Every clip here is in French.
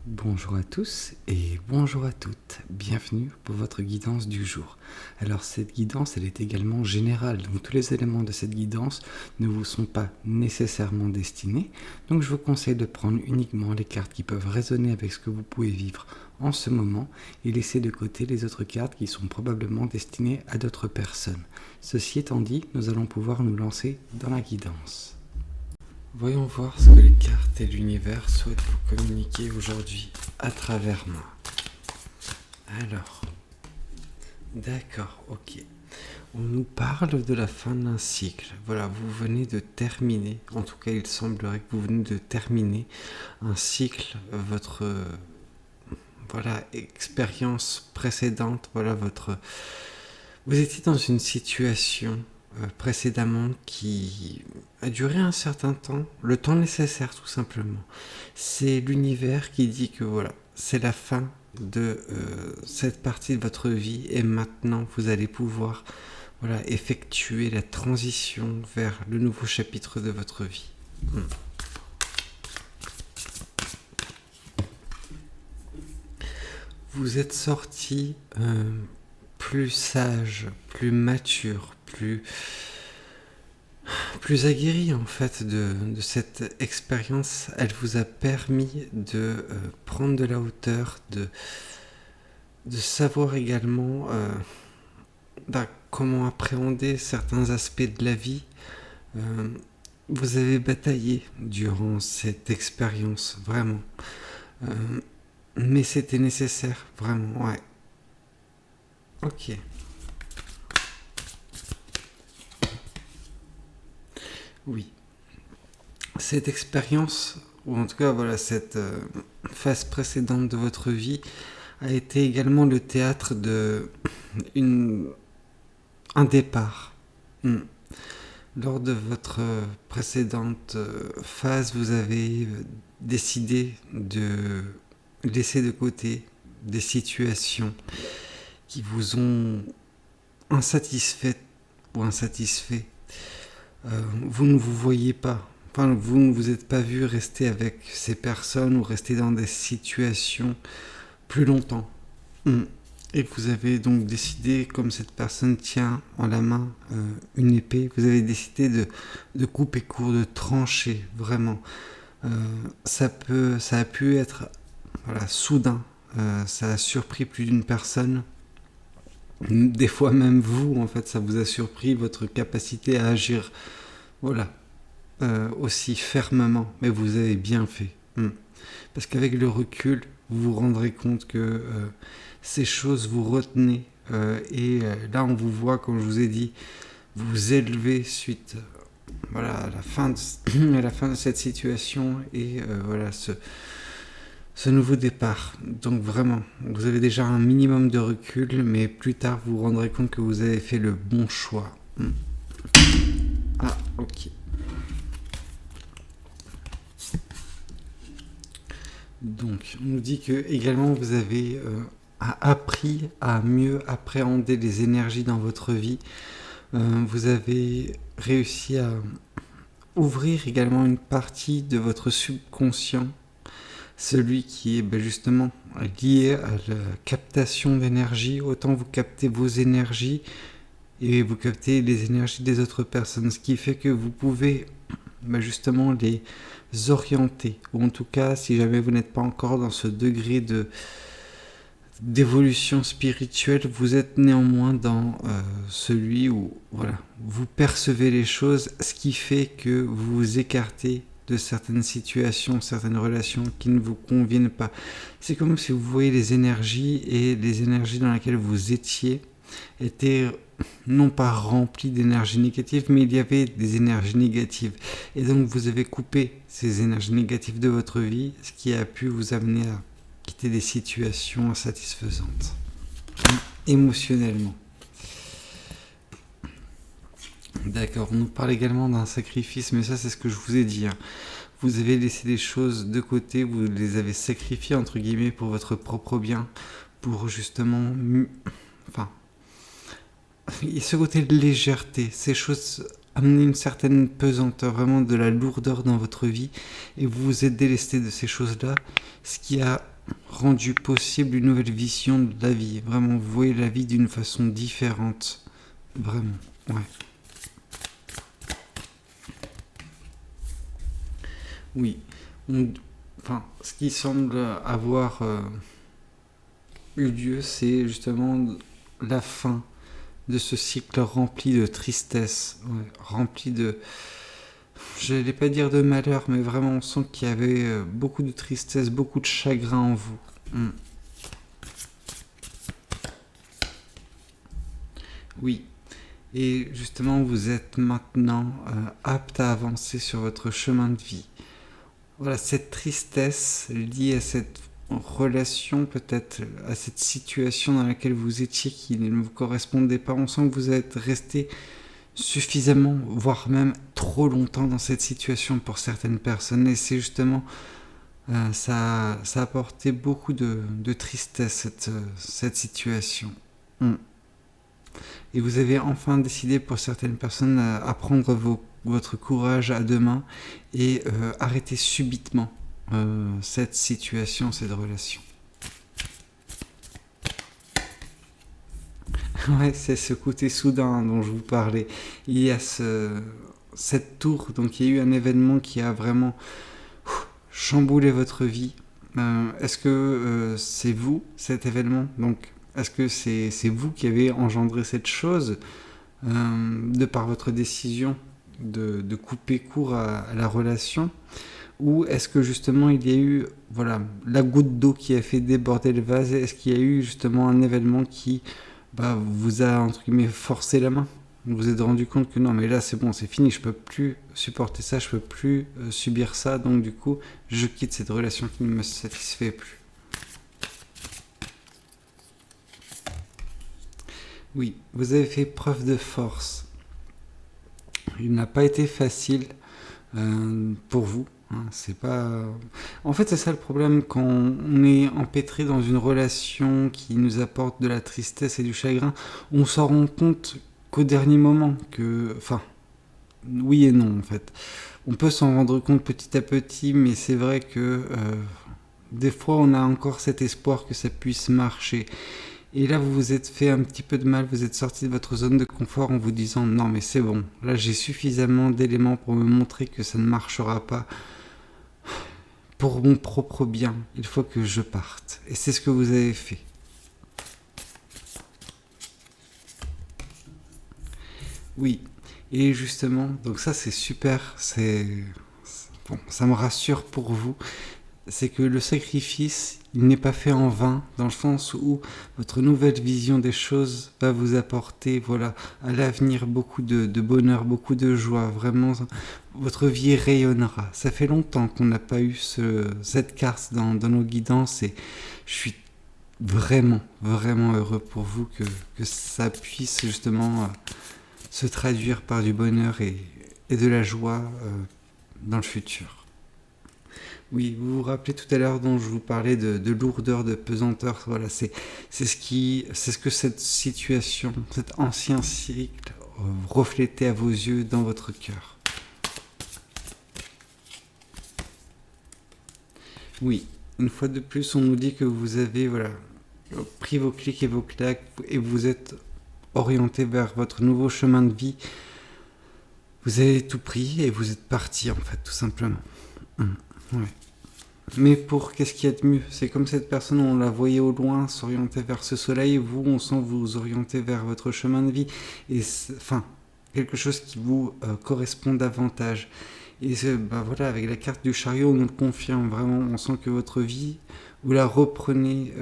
Bonjour à tous et bonjour à toutes, bienvenue pour votre guidance du jour. Alors cette guidance, elle est également générale, donc tous les éléments de cette guidance ne vous sont pas nécessairement destinés, donc je vous conseille de prendre uniquement les cartes qui peuvent résonner avec ce que vous pouvez vivre en ce moment et laisser de côté les autres cartes qui sont probablement destinées à d'autres personnes. Ceci étant dit, nous allons pouvoir nous lancer dans la guidance. Voyons voir ce que les cartes et l'univers souhaitent vous communiquer aujourd'hui à travers moi. Alors, d'accord, ok. On nous parle de la fin d'un cycle. Voilà, vous venez de terminer, en tout cas il semblerait que vous venez de terminer un cycle, votre expérience précédente, vous étiez dans une situation précédemment qui a duré un certain temps, le temps nécessaire tout simplement. C'est l'univers qui dit que voilà, c'est la fin de cette partie de votre vie et maintenant vous allez pouvoir effectuer la transition vers le nouveau chapitre de votre vie. Vous êtes sorti plus sage, plus mature, plus aguerri en fait de cette expérience. Elle vous a permis de prendre de la hauteur, de savoir également comment appréhender certains aspects de la vie. Vous avez bataillé durant cette expérience, vraiment. Mais c'était nécessaire, vraiment, ouais. Ok. Oui. Cette expérience, ou en tout cas cette phase précédente de votre vie, a été également le théâtre de un départ. Lors de votre précédente phase, vous avez décidé de laisser de côté des situations qui vous ont insatisfait ou insatisfait. Vous ne vous voyez pas, vous ne vous êtes pas vu rester avec ces personnes ou rester dans des situations plus longtemps. Et vous avez donc décidé, comme cette personne tient en la main une épée, vous avez décidé de couper court, de trancher, vraiment. Ça a pu être soudain, ça a surpris plus d'une personne. Des fois même vous, en fait, ça vous a surpris, votre capacité à agir, aussi fermement, mais vous avez bien fait. Parce qu'avec le recul, vous vous rendrez compte que ces choses vous retenaient, et là on vous voit, comme je vous ai dit, vous élever suite à la fin de cette situation et ce nouveau départ. Donc vraiment, vous avez déjà un minimum de recul, mais plus tard vous vous rendrez compte que vous avez fait le bon choix. Ah, ok. Donc, on nous dit que également vous avez appris à mieux appréhender les énergies dans votre vie. Vous avez réussi à ouvrir également une partie de votre subconscient, celui qui est justement lié à la captation d'énergie. Autant vous captez vos énergies et vous captez les énergies des autres personnes, ce qui fait que vous pouvez justement les orienter, ou en tout cas, si jamais vous n'êtes pas encore dans ce degré d'évolution spirituelle, vous êtes néanmoins dans celui où vous percevez les choses, ce qui fait que vous vous écartez de certaines situations, certaines relations qui ne vous conviennent pas. C'est comme si vous voyez les énergies, et les énergies dans lesquelles vous étiez étaient non pas remplies d'énergie négative, mais il y avait des énergies négatives. Et donc vous avez coupé ces énergies négatives de votre vie, ce qui a pu vous amener à quitter des situations insatisfaisantes, émotionnellement. D'accord, on nous parle également d'un sacrifice, mais ça c'est ce que je vous ai dit. Vous avez laissé des choses de côté, vous les avez sacrifiées entre guillemets pour votre propre bien, pour justement... Et ce côté de légèreté, ces choses amener une certaine pesanteur, vraiment de la lourdeur dans votre vie, et vous vous êtes délesté de ces choses-là, ce qui a rendu possible une nouvelle vision de la vie. Vraiment, vous voyez la vie d'une façon différente. Vraiment, ouais. Oui. Enfin, ce qui semble avoir eu lieu, c'est justement la fin de ce cycle rempli de tristesse, ouais, rempli de... Je n'allais pas dire de malheur, mais vraiment on sent qu'il y avait beaucoup de tristesse, beaucoup de chagrin en vous. Oui. Et justement, vous êtes maintenant apte à avancer sur votre chemin de vie. Voilà, cette tristesse liée à cette relation, peut-être à cette situation dans laquelle vous étiez qui ne vous correspondait pas, on sent que vous êtes resté suffisamment, voire même trop longtemps dans cette situation pour certaines personnes. Et c'est justement, ça a apporté beaucoup de tristesse, cette situation. Et vous avez enfin décidé pour certaines personnes à prendre votre courage à deux mains et arrêter subitement cette situation, cette relation. Ouais, c'est ce côté soudain dont je vous parlais. Il y a cette tour, donc il y a eu un événement qui a vraiment chamboulé votre vie. Est-ce que c'est vous, cet événement? Donc, est-ce que c'est vous qui avez engendré cette chose de par votre décision de couper court à la relation? Ou est-ce que justement il y a eu la goutte d'eau qui a fait déborder le vase? Est-ce qu'il y a eu justement un événement qui vous a entre guillemets forcé la main? Vous vous êtes rendu compte que non, mais là c'est bon, c'est fini, je peux plus supporter ça, je peux plus subir ça, donc du coup je quitte cette relation qui ne me satisfait plus. Oui, vous avez fait preuve de force. Il n'a pas été facile pour vous. C'est pas. En fait, c'est ça le problème quand on est empêtré dans une relation qui nous apporte de la tristesse et du chagrin. On s'en rend compte qu'au dernier moment. Enfin, oui et non en fait. On peut s'en rendre compte petit à petit, mais c'est vrai que des fois, on a encore cet espoir que ça puisse marcher. Et là, vous vous êtes fait un petit peu de mal, vous êtes sorti de votre zone de confort en vous disant non, mais c'est bon, là j'ai suffisamment d'éléments pour me montrer que ça ne marchera pas. Pour mon propre bien, il faut que je parte. Et c'est ce que vous avez fait. Oui, et justement, donc ça c'est super, bon, ça me rassure pour vous. C'est que le sacrifice, il n'est pas fait en vain, dans le sens où votre nouvelle vision des choses va vous apporter, à l'avenir beaucoup de bonheur, beaucoup de joie. Vraiment, votre vie rayonnera. Ça fait longtemps qu'on n'a pas eu cette carte dans nos guidances et je suis vraiment, vraiment heureux pour vous que ça puisse justement se traduire par du bonheur et de la joie dans le futur. Oui, vous vous rappelez tout à l'heure dont je vous parlais de lourdeur, de pesanteur. Voilà, c'est ce que cette situation, cet ancien cycle reflétait à vos yeux dans votre cœur. Oui, une fois de plus, on nous dit que vous avez pris vos clics et vos claques et vous êtes orienté vers votre nouveau chemin de vie. Vous avez tout pris et vous êtes parti en fait, tout simplement. Ouais. Mais pour qu'est-ce qu'il y a de mieux? C'est comme cette personne, on la voyait au loin s'orienter vers ce soleil, vous, on sent vous orienter vers votre chemin de vie, et quelque chose qui vous correspond davantage. Et avec la carte du chariot, on nous le confirme vraiment, on sent que votre vie, vous la reprenez,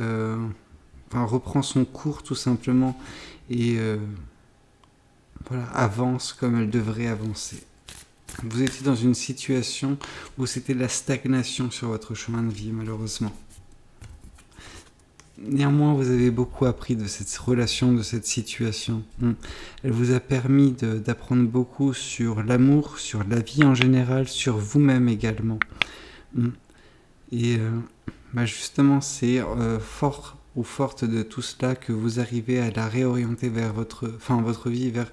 reprend son cours tout simplement, et avance comme elle devrait avancer. Vous étiez dans une situation où c'était la stagnation sur votre chemin de vie, malheureusement. Néanmoins, vous avez beaucoup appris de cette relation, de cette situation. Elle vous a permis d'apprendre beaucoup sur l'amour, sur la vie en général, sur vous-même également. Et justement, c'est fort ou forte de tout cela que vous arrivez à la réorienter vers votre vie, vers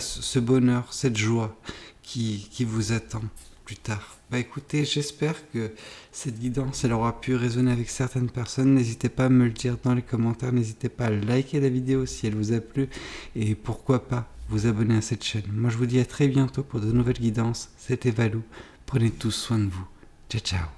ce bonheur, cette joie qui vous attend plus tard. Bah écoutez, j'espère que cette guidance, elle aura pu résonner avec certaines personnes. N'hésitez pas à me le dire dans les commentaires. N'hésitez pas à liker la vidéo si elle vous a plu. Et pourquoi pas vous abonner à cette chaîne. Moi, je vous dis à très bientôt pour de nouvelles guidances. C'était Valou. Prenez tous soin de vous. Ciao, ciao.